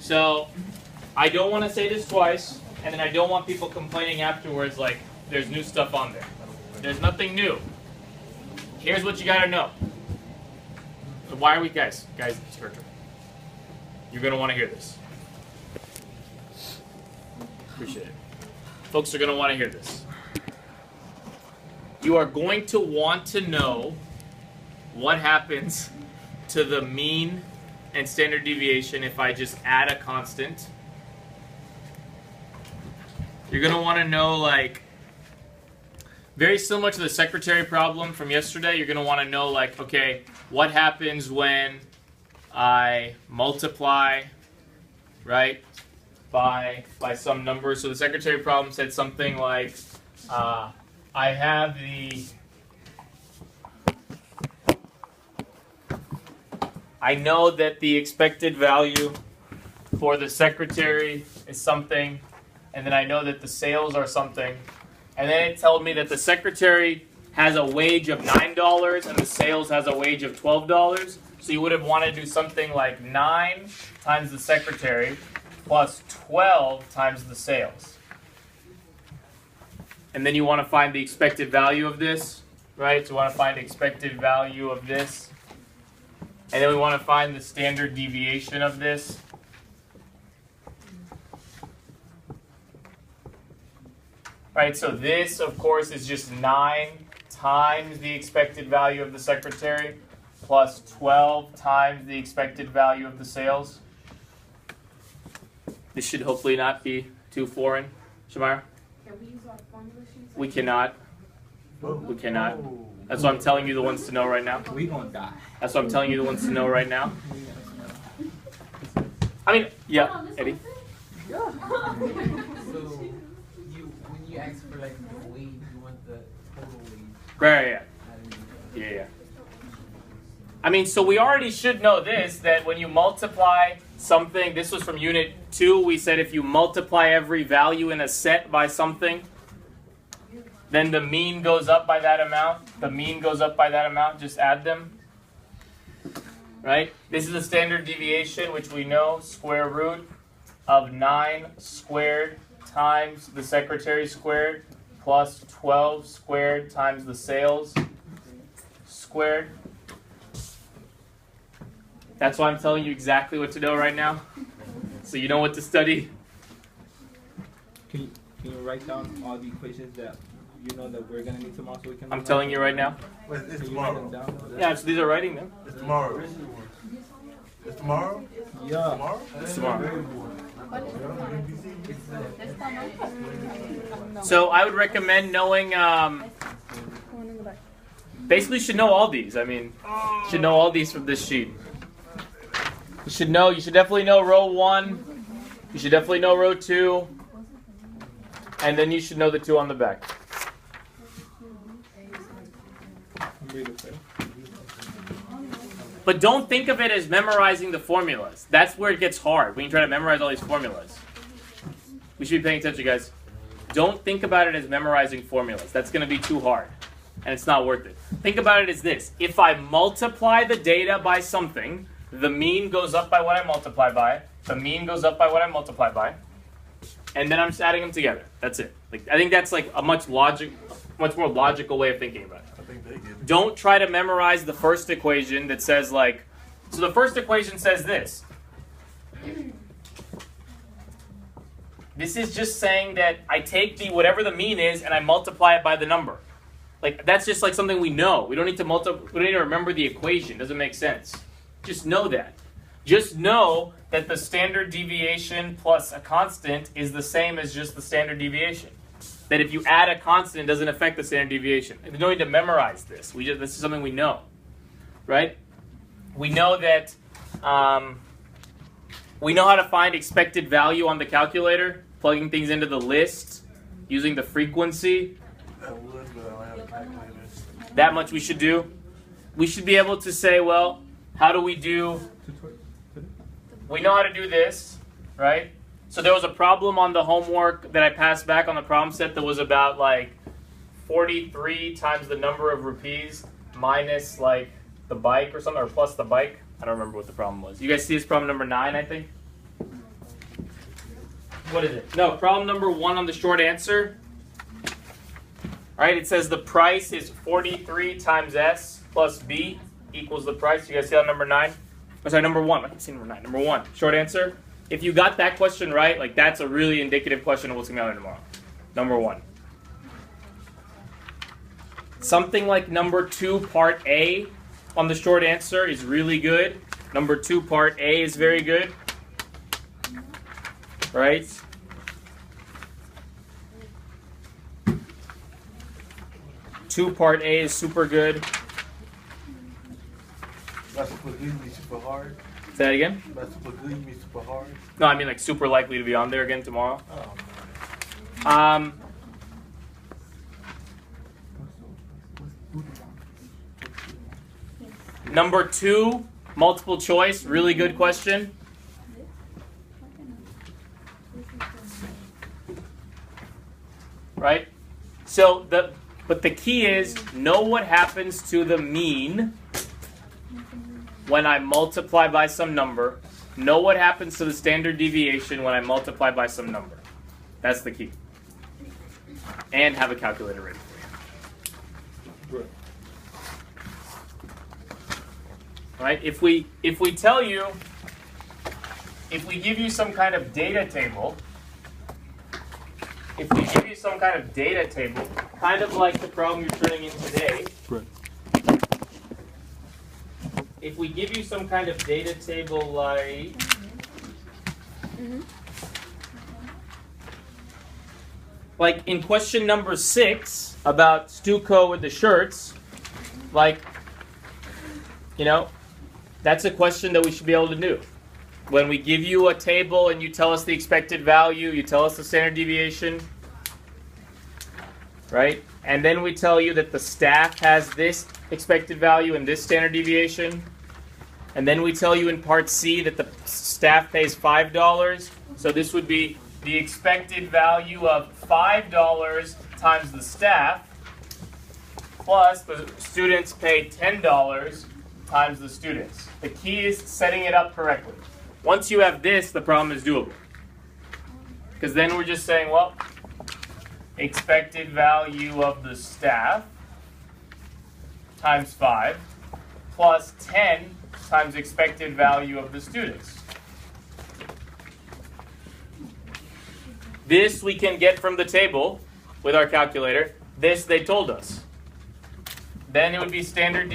So I don't want to say this twice, and then I don't want people complaining afterwards like there's new stuff on there. There's nothing new. Here's what you got to know. Why are we, guys, it's your turn. You're going to want to hear this. Appreciate it. Folks are going to want to hear this. You are going to want to know what happens to the mean and standard deviation if I just add a constant. You're going to want to know, like, very similar to the secretary problem from yesterday, you're going to want to know, like, okay, what happens when I multiply, right, by some number. So the secretary problem said something like, I have I know that the expected value for the secretary is something, and then I know that the sales are something, and then it told me that the secretary has a wage of $9 and the sales has a wage of $12. So you would have wanted to do something like 9 times the secretary plus 12 times the sales. And then you want to find the expected value of this, right? So we want to find the expected value of this. And then we want to find the standard deviation of this. Right, so this, of course, is just 9 times the expected value of the secretary plus 12 times the expected value of the sales. This should hopefully not be too foreign. Shamara? Can we use our formula sheets? We cannot. We cannot. That's what I'm telling you the ones to know right now. We gonna die. That's what I'm telling you the ones to know right now. I mean, yeah, Eddie? So when you ask for like the weight, you want the total weight. Right, yeah. I mean, so we already should know this, that when you multiply something, this was from unit 2, we said if you multiply every value in a set by something, then the mean goes up by that amount. The mean goes up by that amount, just add them. Right? This is the standard deviation, which we know, square root of 9 squared times the secretary squared plus 12 squared times the sales squared. That's why I'm telling you exactly what to know right now. So you know what to study. Can you write down all the equations that you know that we're gonna need tomorrow so we can? I'm telling you right now. Wait, it's Can you write them tomorrow. down? Yeah, so these are writing them. It's tomorrow. It's tomorrow? Yeah. Tomorrow? It's tomorrow. No. So I would recommend knowing, basically you should know all these. I mean, you should know all these from this sheet. You should definitely know row 1. You should definitely know row 2. And then you should know the 2 on the back. But don't think of it as memorizing the formulas. That's where it gets hard, when you try to memorize all these formulas. We should be paying attention, guys. Don't think about it as memorizing formulas. That's going to be too hard, and it's not worth it. Think about it as this. If I multiply the data by something, the mean goes up by what I multiply by. The mean goes up by what I multiply by. And then I'm just adding them together. That's it. Like, I think that's like a much more logical way of thinking about it. I think they get it. Don't try to memorize the first equation that says like, so the first equation says this. This is just saying that I take whatever the mean is and I multiply it by the number. Like, that's just like something we know. We don't need to we don't need to remember the equation. It doesn't make sense. Just know that. Just know that the standard deviation plus a constant is the same as just the standard deviation. That if you add a constant, it doesn't affect the standard deviation. There's no need to memorize this. This is something we know, right? We know that we know how to find expected value on the calculator, plugging things into the list, using the frequency. I would, but I don't have a calculator. That much we should do. We should be able to say, well, how do we do? We know how to do this, right? So there was a problem on the homework that I passed back on the problem set that was about like 43 times the number of rupees minus like the bike or something, or plus the bike. I don't remember what the problem was. You guys see this problem number 9, I think? what is it? No, problem number 1 on the short answer. All right, it says the price is 43 times S plus B equals the price. You guys see that number 9? Oh, sorry, number 1. I can see number 9. Number 1, short answer. If you got that question right, like that's a really indicative question of what's going to be on tomorrow. Number 1. Something like number 2, part A on the short answer is really good. Number 2, part A is very good. Right? Two part A is super good. That's super good, you mean super hard? Say that again? That's super good, you mean super hard? No, I mean like super likely to be on there again tomorrow. Oh, man. Number 2, multiple choice, really good question. Right? So but the key is know what happens to the mean when I multiply by some number. Know what happens to the standard deviation when I multiply by some number. That's the key. And have a calculator ready for you. Right? If we tell you, if we give you some kind of data table, kind of like the problem you're turning in today. Right. If we give you some kind of data table like like in question number 6 about Stuco with the shirts, like, you know, that's a question that we should be able to do. When we give you a table and you tell us the expected value, you tell us the standard deviation, right? And then we tell you that the staff has this expected value and this standard deviation. And then we tell you in part C that the staff pays $5. So this would be the expected value of $5 times the staff plus the students pay $10 times the students. The key is setting it up correctly. Once you have this, the problem is doable. Because then we're just saying, well, expected value of the staff times 5 plus 10 times expected value of the students. This we can get from the table with our calculator. This they told us. Then it would be standard